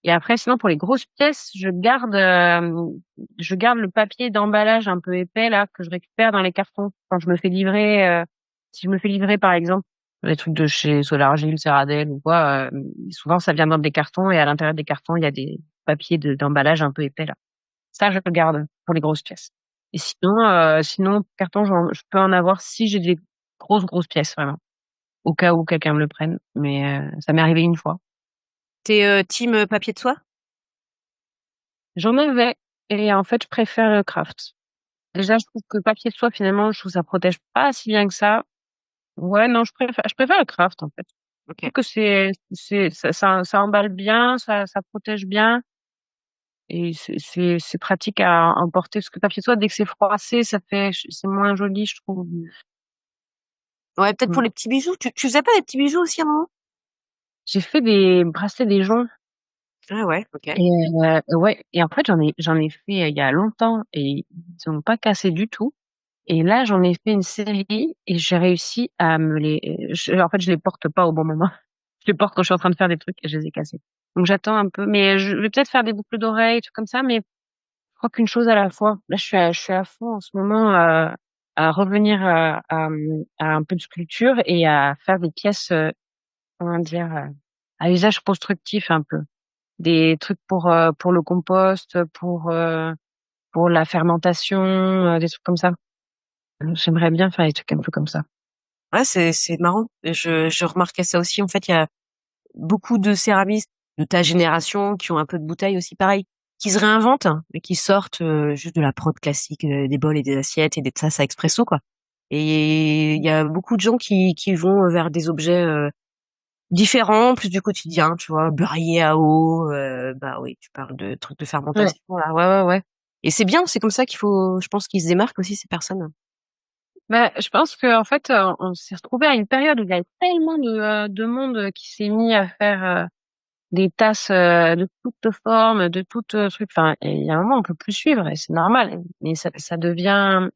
Et après, sinon, pour les grosses pièces, je garde le papier d'emballage un peu épais, là, que je récupère dans les cartons. Quand je me fais livrer, si je me fais livrer, par exemple, les trucs de chez Solargil, Ceradel ou quoi, souvent, ça vient dans des cartons et à l'intérieur des cartons, il y a des papiers d'emballage un peu épais, là. Ça, je le garde pour les grosses pièces. Et sinon, carton, je peux en avoir si j'ai des grosses pièces, vraiment. Au cas où quelqu'un me le prenne. Mais ça m'est arrivé une fois. T'es team papier de soie? J'en avais. Et en fait, je préfère le craft. Déjà, je trouve que papier de soie, finalement, je trouve que ça protège pas si bien que ça. Ouais, non, je préfère le craft, en fait. Je Ok. trouve que ça emballe bien, ça protège bien. Et c'est pratique à emporter. Parce que papier de soie, dès que c'est froissé, c'est moins joli, je trouve. Ouais, peut-être pour Mm. les petits bijoux. Tu faisais pas des petits bijoux aussi à un moment? J'ai fait des bracelets, des joncs. Ah ouais, ok. Et ouais, et en fait j'en ai fait il y a longtemps et ils ont pas cassé du tout. Et là j'en ai fait une série et j'ai réussi à me les. En fait je les porte pas au bon moment. Je les porte quand je suis en train de faire des trucs et je les ai cassés. Donc j'attends un peu, mais je vais peut-être faire des boucles d'oreilles, trucs comme ça, mais je crois qu'une chose à la fois. Là je suis à fond en ce moment à revenir à un peu de sculpture et à faire des pièces, comment dire, à usage constructif un peu. Des trucs pour le compost, pour la fermentation, des trucs comme ça. J'aimerais bien faire des trucs un peu comme ça. Ouais, c'est marrant. Je remarquais ça aussi. En fait, il y a beaucoup de céramistes de ta génération qui ont un peu de bouteille aussi, pareil, qui se réinventent hein, et qui sortent juste de la prod classique, des bols et des assiettes et des tasses à expresso, quoi. Et il y a beaucoup de gens qui vont vers des objets différents, plus du quotidien, tu vois, beurrier à eau, bah oui, tu parles de trucs de Ouais. fermentation, là, ouais, ouais, ouais. Et c'est bien, c'est comme ça qu'il faut, je pense qu'ils se démarquent aussi, ces personnes. Bah, je pense que en fait, on s'est retrouvé à une période où il y avait tellement de monde qui s'est mis à faire des tasses de toutes formes, de toutes trucs. Enfin, et il y a un moment, on peut plus suivre et c'est normal. Mais ça devient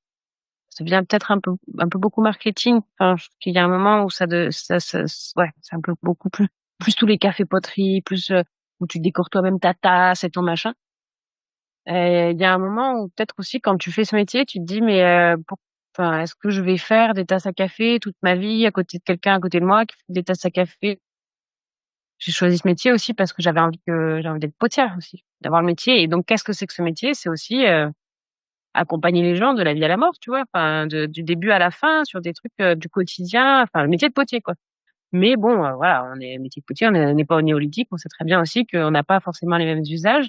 peut-être un peu beaucoup marketing. Enfin, je trouve qu'il y a un moment où ouais, c'est un peu beaucoup plus tous les cafés poteries, plus où tu décores toi-même ta tasse et ton machin. Et il y a un moment où peut-être aussi quand tu fais ce métier, tu te dis mais enfin, est-ce que je vais faire des tasses à café toute ma vie à côté de quelqu'un à côté de moi qui fait des tasses à café? J'ai choisi ce métier aussi parce que j'ai envie d'être potière aussi, d'avoir le métier. Et donc qu'est-ce que c'est que ce métier? C'est aussi accompagner les gens de la vie à la mort, tu vois, enfin du début à la fin sur des trucs du quotidien, enfin le métier de potier quoi. Mais bon, voilà, on est métier de potier, on n'est pas au néolithique, on sait très bien aussi qu'on n'a pas forcément les mêmes usages.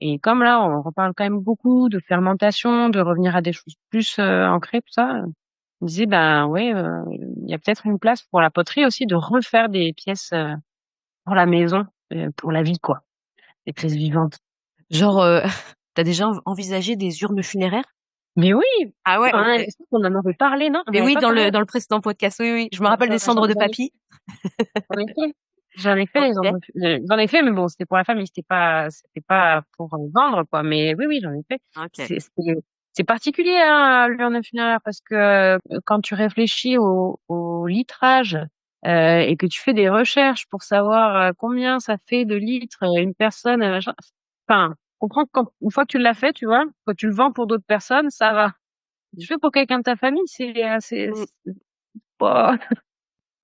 Et comme là, on reparle quand même beaucoup de fermentation, de revenir à des choses plus ancrées, tout ça, on disait ben ouais, il y a peut-être une place pour la poterie aussi de refaire des pièces pour la maison, pour la vie quoi, des pièces vivantes. Genre, t'as déjà envisagé des urnes funéraires? Mais oui, Ah ouais, ok. on en avait parlé, non? On Mais n'avait oui, pas parlé. dans le précédent podcast, oui, oui. Je me J'en rappelle des cendres de j'en ai papy. j'en ai fait. J'en ai fait les Ok. entreprises. J'en ai fait, mais bon, c'était pour la famille, c'était pas pour vendre, quoi. Mais oui, oui, j'en ai fait. Ok. C'est particulier, hein, l'urne funéraire, parce que quand tu réfléchis au litrage et que tu fais des recherches pour savoir combien ça fait de litres une personne, machin, enfin, comprends que une fois que tu l'as fait, tu vois, quand tu le vends pour d'autres personnes, ça va. Je fais pour quelqu'un de ta famille, Mm. c'est pas.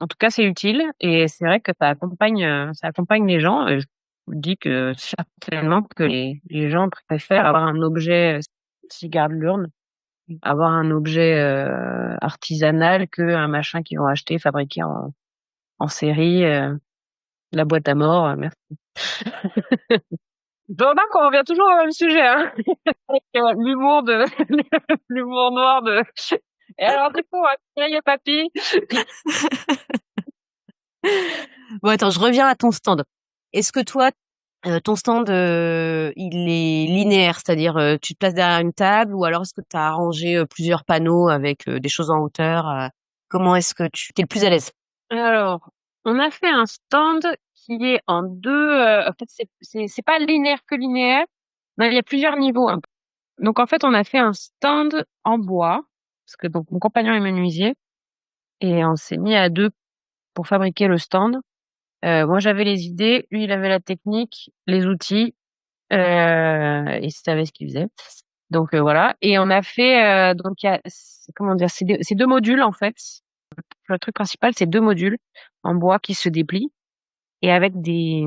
En tout cas, c'est utile et c'est vrai que ça accompagne les gens. Je vous dis que certainement que les gens préfèrent avoir un objet, s'ils gardent l'urne, avoir un objet artisanal qu'un machin qu'ils vont acheter fabriqué en série. La boîte à mort, merci. Je remarque qu'on revient toujours au même sujet, hein. Avec l'humour l'humour noir de. Et alors du coup, papy. Bon, attends, je reviens à ton stand. Est-ce que toi, ton stand, il est linéaire, c'est-à-dire tu te places derrière une table ou alors est-ce que tu as arrangé plusieurs panneaux avec des choses en hauteur comment est-ce que tu t'es le plus à l'aise? Alors, on a fait un stand qui est en deux. En fait, c'est pas linéaire que linéaire. Non, il y a plusieurs niveaux, hein. Donc, en fait, on a fait un stand en bois parce que donc mon compagnon est menuisier et on s'est mis à deux pour fabriquer le stand. Moi, j'avais les idées, lui, il avait la technique, les outils, et il savait ce qu'il faisait. Donc voilà. Et on a fait donc il y a comment dire, c'est deux modules en fait. Le truc principal, c'est deux modules en bois qui se déplient et avec des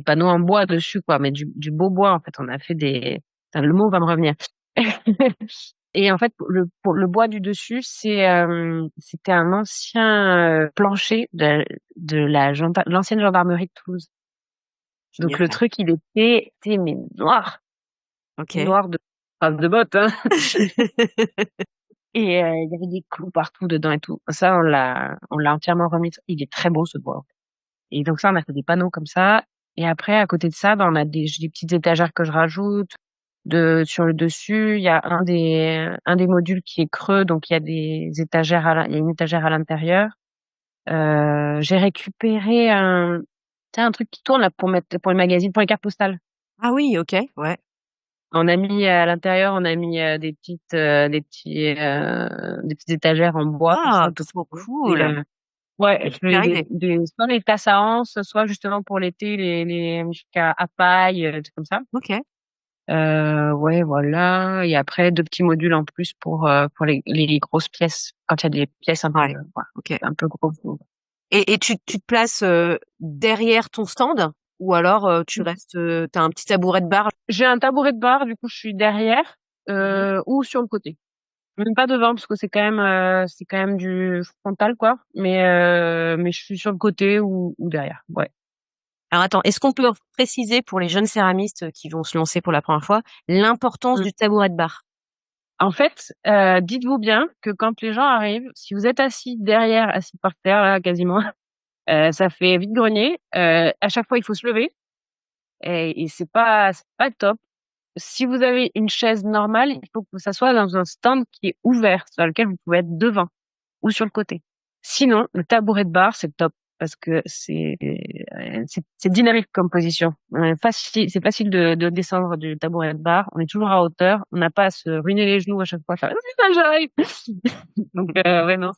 panneaux en bois dessus, quoi, mais du beau bois, en fait. On a fait Enfin, le mot va me revenir. Et en fait, pour le bois du dessus, c'était un ancien plancher de l'ancienne gendarmerie de Toulouse. Donc le Génial. truc, il était mais noir, Ok. noir de bottes, hein. Et il y avait des clous partout dedans et tout. Ça, on l'a entièrement remis. Il est très beau ce bois. Et donc ça, on a fait des panneaux comme ça. Et après, à côté de ça, ben, on a des petites étagères que je rajoute. Sur le dessus, il y a un des modules qui est creux, donc il y a il y a une étagère à l'intérieur. J'ai récupéré Tu sais, un truc qui tourne là pour mettre pour les magazines, pour les cartes postales. Ah oui, OK, ouais. On a mis à l'intérieur, on a mis des petites étagères en bois comme Ah, ça, tout trop cool. Et cool! ouais, je fais Super idée. soit les tasses à anse, soit justement pour l'été les trucs à paille, des trucs comme ça. OK. Ouais, voilà. Et après, 2 petits modules en plus pour les grosses pièces, quand il y a des pièces un peu, Ouais, voilà, OK. un peu grosses. Et tu te places, derrière ton stand? Ou alors, tu restes, tu un petit tabouret de bar? J'ai un tabouret de bar, du coup, je suis derrière, Mmh. ou sur le côté. Même pas devant parce que c'est quand même du frontal, quoi. Mais je suis sur le côté ou derrière. Ouais. Alors attends, est-ce qu'on peut préciser pour les jeunes céramistes qui vont se lancer pour la première fois, l'importance Mmh. du tabouret de bar? En fait, dites-vous bien que quand les gens arrivent, si vous êtes assis derrière, assis par terre là quasiment, ça fait vide-grenier. À chaque fois, il faut se lever et c'est pas top. Si vous avez une chaise normale, il faut que ça soit dans un stand qui est ouvert, sur lequel vous pouvez être devant ou sur le côté. Sinon, le tabouret de bar, c'est top parce que c'est dynamique comme position. C'est facile de descendre du tabouret de bar. On est toujours à hauteur. On n'a pas à se ruiner les genoux à chaque fois. Faire, ah, j'arrive. Donc, ouais, non,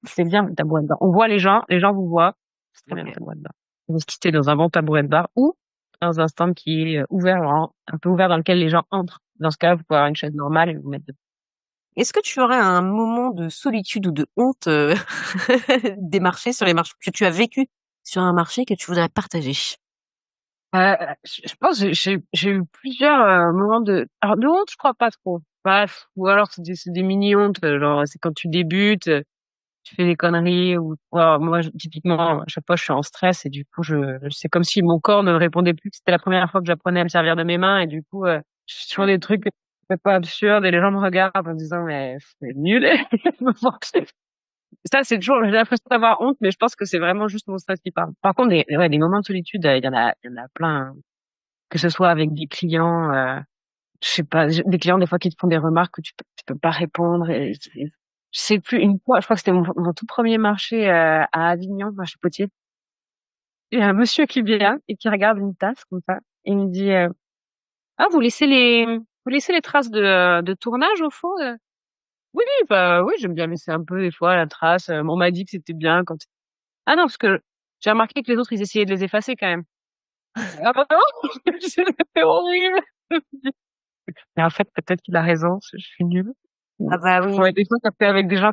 c'est bien le tabouret de bar. On voit les gens vous voient. C'est très bien le OK. tabouret de bar. Vous quittez dans un bon tabouret de bar ou dans un stand qui est ouvert, un peu ouvert dans lequel les gens entrent. Dans ce cas, vous pouvez avoir une chaise normale et vous mettre dedans. Est-ce que tu aurais un moment de solitude ou de honte, des marchés sur les marchés que tu as vécu sur un marché que tu voudrais partager? Je pense que j'ai eu plusieurs moments alors de honte, je crois pas trop. Bref, ou alors c'est des mini hontes, genre c'est quand tu débutes, tu fais des conneries ou voilà, moi typiquement à chaque fois je suis en stress et du coup c'est comme si mon corps ne me répondait plus, que c'était la première fois que j'apprenais à me servir de mes mains et du coup je fais toujours des trucs pas absurdes et les gens me regardent en disant mais c'est nul. Ça, c'est toujours, j'ai l'impression d'avoir honte, mais je pense que c'est vraiment juste mon stress qui parle. Par contre, ouais, des moments de solitude, il y en a plein, hein. Que ce soit avec des clients, je sais pas, des clients des fois qui te font des remarques que tu peux pas répondre. Je sais plus, une fois, je crois que c'était mon tout premier marché à Avignon, marché Potier. Il y a un monsieur qui vient et qui regarde une tasse comme ça et il me dit ah vous laissez les traces de tournage au fond Oui oui bah oui j'aime bien laisser un peu des fois la trace. On m'a dit que c'était bien quand ah non parce que j'ai remarqué que les autres ils essayaient de les effacer quand même. Ah bah non c'est horrible. Mais en fait, peut-être qu'il a raison, je suis nulle. Ah bah oui. Ouais, des fois, ça fait avec des gens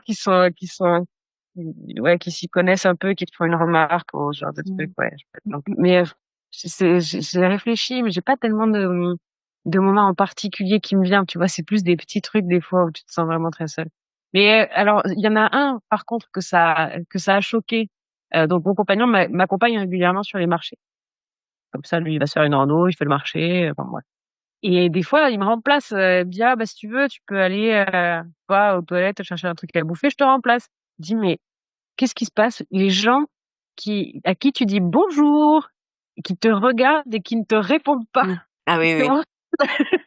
ouais, qui s'y connaissent un peu, qui te font une remarque ou ce genre de truc, Mmh. ouais. Donc, mais j'ai réfléchi, mais j'ai pas tellement de moments en particulier qui me viennent, tu vois. C'est plus des petits trucs des fois où tu te sens vraiment très seul. Mais alors, il y en a un, par contre, que ça a choqué. Donc, mon compagnon m'accompagne régulièrement sur les marchés. Comme ça, lui, il va se faire une rando, il fait le marché, enfin, bref. Et des fois, il me remplace, il me dit: «Ah bah, si tu veux, tu peux aller, va aux toilettes chercher un truc à bouffer, je te remplace». Je dis: «Mais qu'est-ce qui se passe?» Les gens à qui tu dis bonjour, qui te regardent et qui ne te répondent pas. Mmh. Ah oui, oui.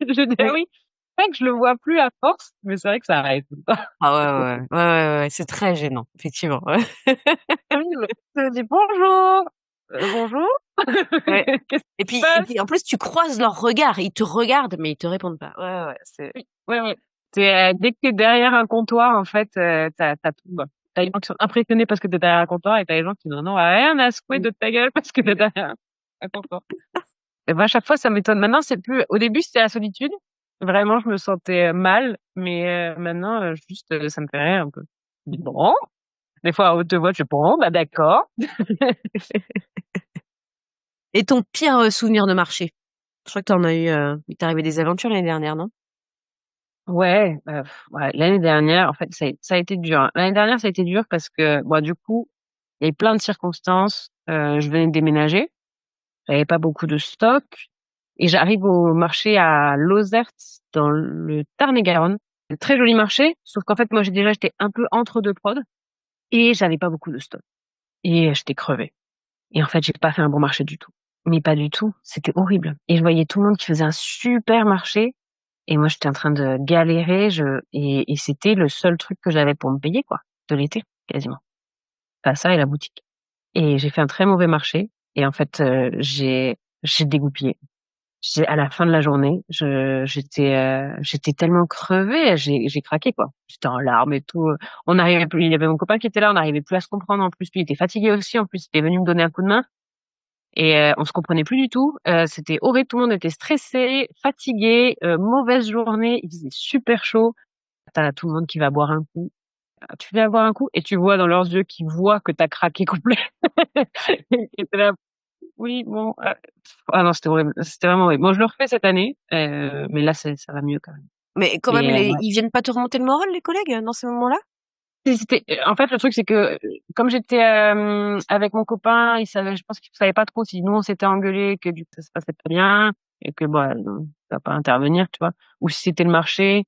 Je dis: «Ah Oui. oui, c'est vrai que je le vois plus à force, mais c'est vrai que ça arrive tout le temps». Ah ouais, ouais, ouais. Ouais, ouais, ouais, c'est très gênant, effectivement, ouais. Ah oui, mais je te dis: «Bonjour». «Bonjour, Ouais. qu'est-ce qui Et se puis passe?» en plus, tu croises leurs regards, ils te regardent, mais ils te répondent pas. Ouais, ouais, ouais, c'est Oui, ouais, ouais. C'est, dès que tu es derrière un comptoir, en fait, tu tout, bah. Tu as les gens qui sont impressionnés parce que tu es derrière un comptoir et tu as les gens qui n'en ont rien à secouer mmh. de ta gueule parce que tu es derrière un comptoir. Et bah, à chaque fois, ça m'étonne. Maintenant, c'est plus au début, c'était la solitude. Vraiment, je me sentais, mal, mais maintenant, juste, ça me fait rire un peu. Je dis: «Bon». Des fois, à haute voix, je fais: «Bon, bah, d'accord». Et ton pire, souvenir de marché? Je crois que tu en as eu, il t'est arrivé des aventures l'année dernière, non? Ouais, ouais, l'année dernière, en fait, ça a été dur, hein. L'année dernière, ça a été dur parce que, bah, du coup, il y a eu plein de circonstances. Je venais de déménager, j'avais pas beaucoup de stock et j'arrive au marché à Lozerte dans le Tarn-et-Garonne. Un très joli marché, sauf qu'en fait, moi, j'étais un peu entre 2 prods et j'avais pas beaucoup de stock et j'étais crevée et en fait, j'ai pas fait un bon marché du tout. Mais pas du tout, c'était horrible et je voyais tout le monde qui faisait un super marché et moi, j'étais en train de galérer, et c'était le seul truc que j'avais pour me payer, quoi, de l'été, quasiment. Enfin, ça et la boutique. Et j'ai fait un très mauvais marché. Et en fait, j'ai dégoupillé. À la fin de la journée, j'étais tellement crevée, j'ai craqué, quoi. J'étais en larmes et tout. On n'arrivait plus. Il y avait mon copain qui était là, on n'arrivait plus à se comprendre en plus. Lui, il était fatigué aussi en plus. Il était venu me donner un coup de main et on se comprenait plus du tout. C'était horrible. Tout le monde était stressé, fatigué, mauvaise journée. Il faisait super chaud. T'as tout le monde qui va boire un coup. Tu viens boire un coup et tu vois dans leurs yeux qu'ils voient que t'as craqué complet. Et t'es là, oui, bon. Ah non, c'était horrible. C'était vraiment horrible. Bon, je le refais cette année, mais là, ça va mieux quand même. Mais quand même, Mais ouais. ils viennent pas te remonter le moral, les collègues, dans ces moments-là? En fait, le truc, c'est que comme j'étais avec mon copain, je pense qu'il savait pas trop si nous on s'était engueulés, que du coup ça se passait pas bien et que bon, on va pas intervenir, tu vois, ou si c'était le marché.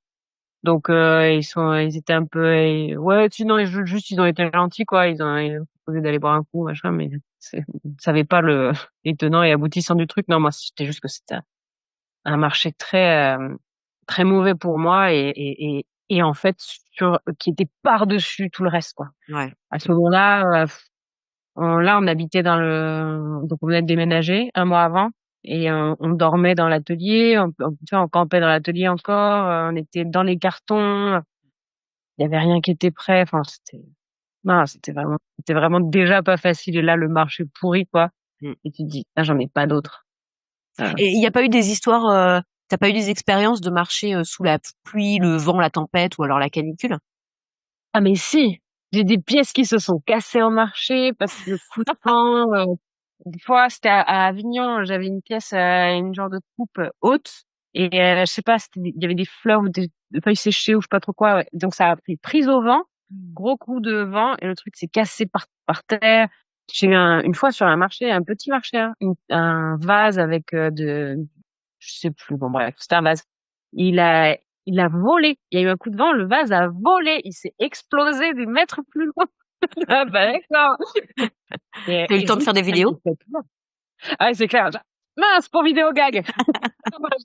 Donc ils étaient un peu, ouais, sinon ils ont été gentils, quoi. Ils ont proposé d'aller boire un coup, machin, mais ils savaient pas les tenants et aboutissants du truc. Non, moi c'était juste que c'était un marché très mauvais pour moi et en fait qui était par-dessus tout le reste, quoi. Ouais. À ce moment-là, là on habitait donc on venait de déménager un mois avant et on dormait dans l'atelier, tu vois, on campait dans l'atelier encore, on était dans les cartons, il y avait rien qui était prêt, enfin non, c'était vraiment déjà pas facile et là le marché pourri, quoi. Mm. Et tu te dis: «Ah, j'en ai pas d'autres». Et il n'y a pas eu des histoires, t'as pas eu des expériences de marcher sous la pluie, le vent, la tempête ou alors la canicule? Ah mais si, j'ai des pièces qui se sont cassées en marché parce que le coup de vent, des fois c'était à Avignon, j'avais une pièce, une genre de coupe haute et je sais pas, il y avait des fleurs ou des feuilles séchées ou je sais pas trop quoi, ouais. Donc ça a pris prise au vent, gros coup de vent et le truc s'est cassé par terre. J'ai eu une fois sur un marché, un petit marché, hein, un vase avec je sais plus, bon bref, c'était un vase. Il a il a volé. Il y a eu un coup de vent, le vase a volé. Il s'est explosé des mètres plus loin. Ah bah d'accord. T'as eu le Et temps de juste, faire des ça me vidéos? fait peur. Ah ouais, c'est clair. Mince, pour vidéo gag. Dommage.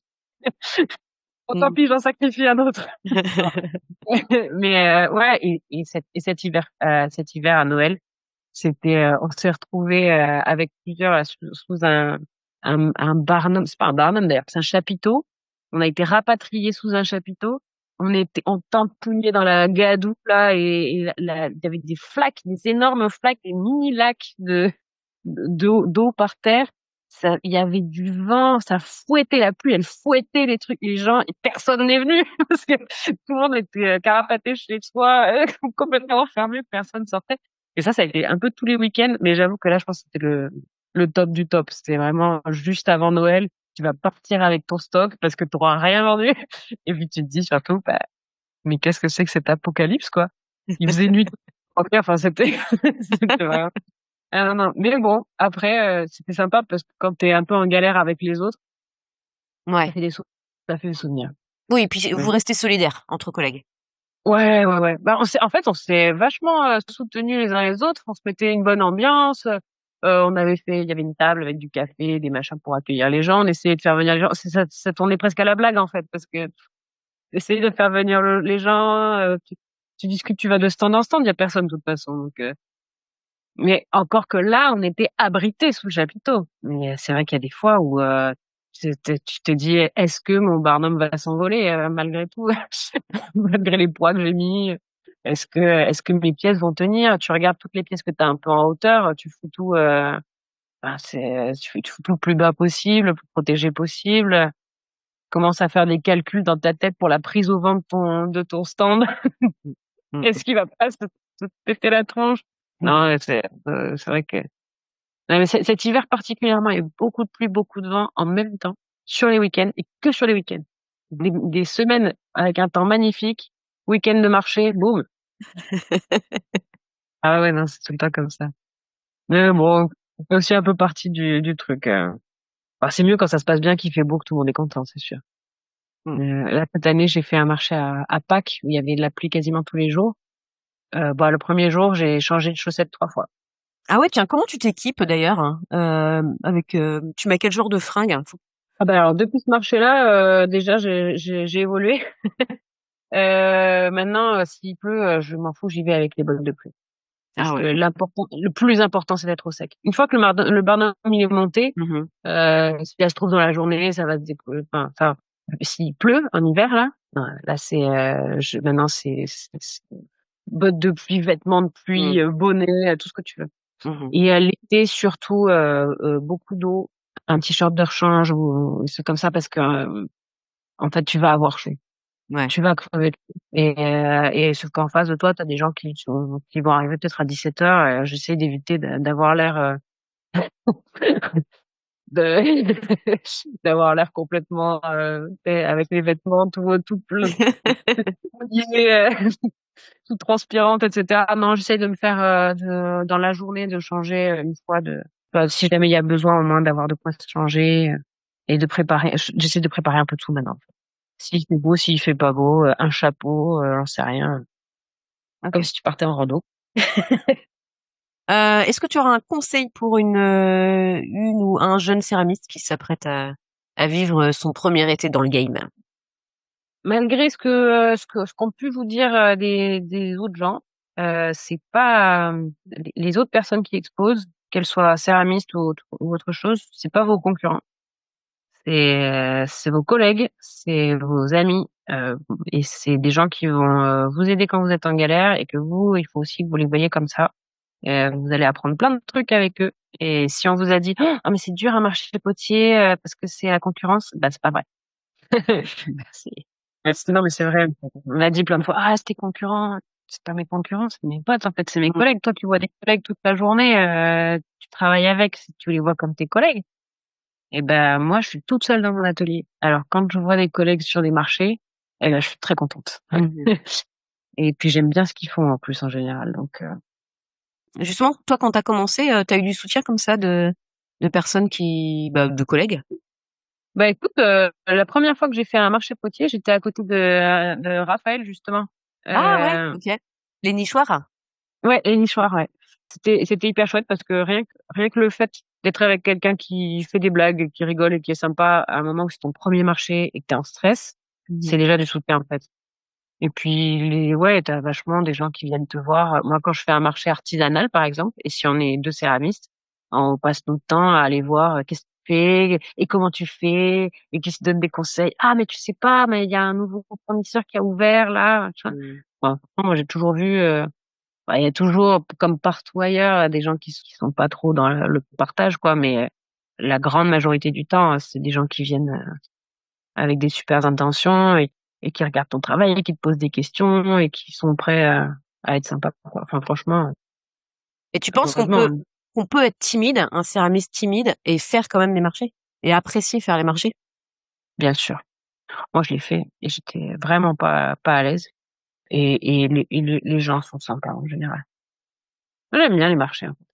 Bon, tant Mm. pis, j'en sacrifie un autre. Non. Mais ouais, cet hiver à Noël, on s'est retrouvés avec plusieurs sous un barnum. C'est pas un barnum d'ailleurs, c'est un chapiteau. On a été rapatriés sous un chapiteau. On tamponniait dans la gadoue là il y avait des flaques, des énormes flaques, des mini lacs d'eau par terre. Il y avait du vent, ça fouettait la pluie, elle fouettait les trucs, les gens, et personne n'est venu parce que tout le monde était carapaté chez soi, complètement enfermé, personne sortait. Et ça a été un peu tous les week-ends, mais j'avoue que là, je pense que c'était le top du top. C'était vraiment juste avant Noël. Tu vas partir avec ton stock parce que tu n'auras rien vendu. Et puis tu te dis surtout, bah, mais qu'est-ce que c'est que cet apocalypse, quoi? Il faisait nuit. Enfin, c'était vraiment. Ah non, non. Mais bon, après, c'était sympa parce que quand t'es un peu en galère avec les autres, ça Ouais. fait des sou ça fait des souvenirs. Oui, et puis Ouais. vous restez solidaires entre collègues. Ouais, ouais, ouais. Bah, on s'est vachement soutenus les uns les autres. On se mettait une bonne ambiance. Il y avait une table avec du café, des machins pour accueillir les gens. On essayait de faire venir les gens. Ça tournait presque à la blague en fait, parce que essayer de faire venir les gens. Tu discutes, tu vas de stand en stand. Il y a personne de toute façon. Donc, mais encore que là, on était abrités sous le chapiteau. Mais c'est vrai qu'il y a des fois où tu te dis, est-ce que mon Barnum va s'envoler malgré tout, malgré les poids que j'ai mis? Est-ce que mes pièces vont tenir? Tu regardes toutes les pièces que tu as un peu en hauteur, tu fous tout, tu fous tout le plus bas possible, le plus protégé possible. Commence à faire des calculs dans ta tête pour la prise au vent de ton stand. Mm. Est-ce qu'il va pas se péter la tronche? Non, c'est vrai que non, mais cet hiver particulièrement, il y a eu beaucoup de pluie, beaucoup de vent en même temps, sur les week-ends et que sur les week-ends. Des semaines avec un temps magnifique, week-end de marché, boum. Ah ouais, non, c'est tout le temps comme ça. Mais bon, c'est aussi un peu partie du truc. Bah, c'est mieux quand ça se passe bien, qu'il fait beau, que tout le monde est content, c'est sûr. Mm. Là, cette année, j'ai fait un marché à Pâques, où il y avait de la pluie quasiment tous les jours. Bah, le premier jour, j'ai changé de chaussettes 3 fois. Ah ouais, tiens, comment tu t'équipes d'ailleurs, hein, tu mets quel genre de fringues? Ah bah alors, depuis ce marché-là, déjà, j'ai évolué. Maintenant, s'il pleut, je m'en fous, j'y vais avec les bottes de pluie. Parce que le plus important, c'est d'être au sec. Une fois que le barnum il est monté, si elle se trouve dans la journée, ça va se enfin, ça, s'il pleut en hiver, là, c'est, maintenant, c'est bottes de pluie, vêtements de pluie, bonnet, tout ce que tu veux. Et à l'été, surtout, beaucoup d'eau, un t-shirt de rechange ou c'est comme ça parce que, en fait, tu vas avoir chaud. Ouais. Tu vas crever. Et sauf qu'en face de toi, t'as des gens qui vont arriver peut-être à 17h. J'essaie d'éviter d'avoir l'air d'avoir l'air complètement avec les vêtements tout plein, tout transpirante, etc. Non, j'essaie de me faire dans la journée de changer une fois si jamais il y a besoin au moins d'avoir de quoi se changer et de préparer. J'essaie de préparer un peu tout maintenant. S'il fait beau, s'il fait pas beau, un chapeau, j'en sais rien. Comme si tu partais en rando. Est-ce que tu auras un conseil pour une ou un jeune céramiste qui s'apprête à vivre son premier été dans le game? Malgré ce qu'ont pu vous dire des autres gens, c'est pas les autres personnes qui exposent, qu'elles soient céramistes ou autre chose, c'est pas vos concurrents. C'est vos collègues, c'est vos amis, et c'est des gens qui vont vous aider quand vous êtes en galère et que vous, il faut aussi que vous les voyez comme ça. Vous allez apprendre plein de trucs avec eux. Et si on vous a dit mais c'est dur à marcher potier parce que c'est la concurrence, bah c'est pas vrai. Non mais c'est vrai. On m'a dit plein de fois c'est tes concurrents, c'est pas mes concurrents, c'est mes potes en fait, c'est mes collègues. Toi tu vois des collègues toute la journée, tu travailles avec, si tu les vois comme tes collègues. Et ben moi je suis toute seule dans mon atelier. Alors quand je vois des collègues sur des marchés, je suis très contente. Et puis j'aime bien ce qu'ils font en plus en général. Donc justement, toi quand t'as commencé, t'as eu du soutien comme ça de personnes de collègues? Bah écoute, la première fois que j'ai fait un marché potier, j'étais à côté de Raphaël justement. Ouais, ok. Les nichoirs? Ouais, les nichoirs, ouais. C'était hyper chouette parce que rien que le fait d'être avec quelqu'un qui fait des blagues, qui rigole et qui est sympa à un moment où c'est ton premier marché et que t'es en stress, c'est déjà du soutien en fait. Et puis t'as vachement des gens qui viennent te voir. Moi quand je fais un marché artisanal par exemple, et si on est 2 céramistes, on passe notre temps à aller voir qu'est-ce que tu fais et comment tu fais et qui se donnent des conseils. Mais tu sais pas, mais il y a un nouveau fournisseur qui a ouvert là. Bon, moi j'ai toujours vu il y a toujours, comme partout ailleurs, des gens qui sont pas trop dans le partage, quoi, mais la grande majorité du temps, c'est des gens qui viennent avec des super intentions et qui regardent ton travail, et qui te posent des questions et qui sont prêts à être sympas, quoi. Enfin, franchement. Et tu penses qu'on peut être timide, un céramiste timide, et faire quand même des marchés? Et apprécier faire les marchés? Bien sûr. Moi, je l'ai fait et j'étais vraiment pas à l'aise. Et les gens sont sympas en général. Moi, j'aime bien les marchés, en fait.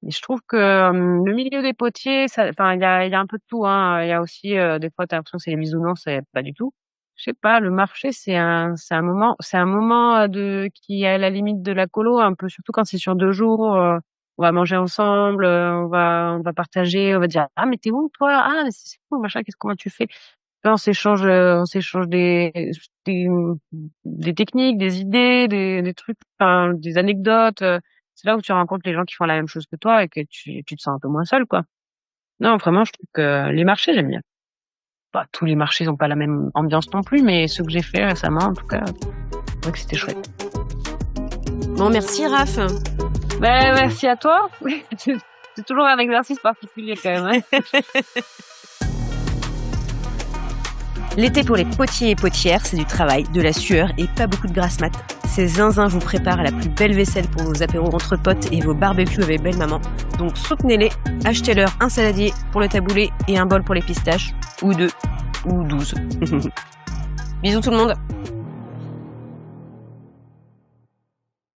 Et je trouve que le milieu des potiers, il y a un peu de tout, hein. Il y a aussi des fois t'as l'impression que c'est les bisounours, c'est pas du tout. Je sais pas, le marché c'est un moment qui est à la limite de la colo un peu, surtout quand c'est sur 2 jours. On va manger ensemble, on va partager, on va dire mais t'es où toi? Mais c'est cool machin, comment tu fais? Là, on s'échange des techniques, des idées, des trucs, enfin des anecdotes. C'est là où tu rencontres les gens qui font la même chose que toi et que tu te sens un peu moins seul, quoi. Non, vraiment, je trouve que les marchés, j'aime bien. Tous les marchés n'ont pas la même ambiance non plus, mais ceux que j'ai fait récemment, en tout cas, c'est vrai que c'était chouette. Bon, merci, Raph. Merci à toi. C'est toujours un exercice particulier, quand même. L'été pour les potiers et potières, c'est du travail, de la sueur et pas beaucoup de grasse mat. Ces zinzins vous préparent à la plus belle vaisselle pour vos apéros entre potes et vos barbecues avec belle maman. Donc soutenez-les, achetez-leur un saladier pour le taboulé et un bol pour les pistaches, ou 2, ou 12. Bisous tout le monde.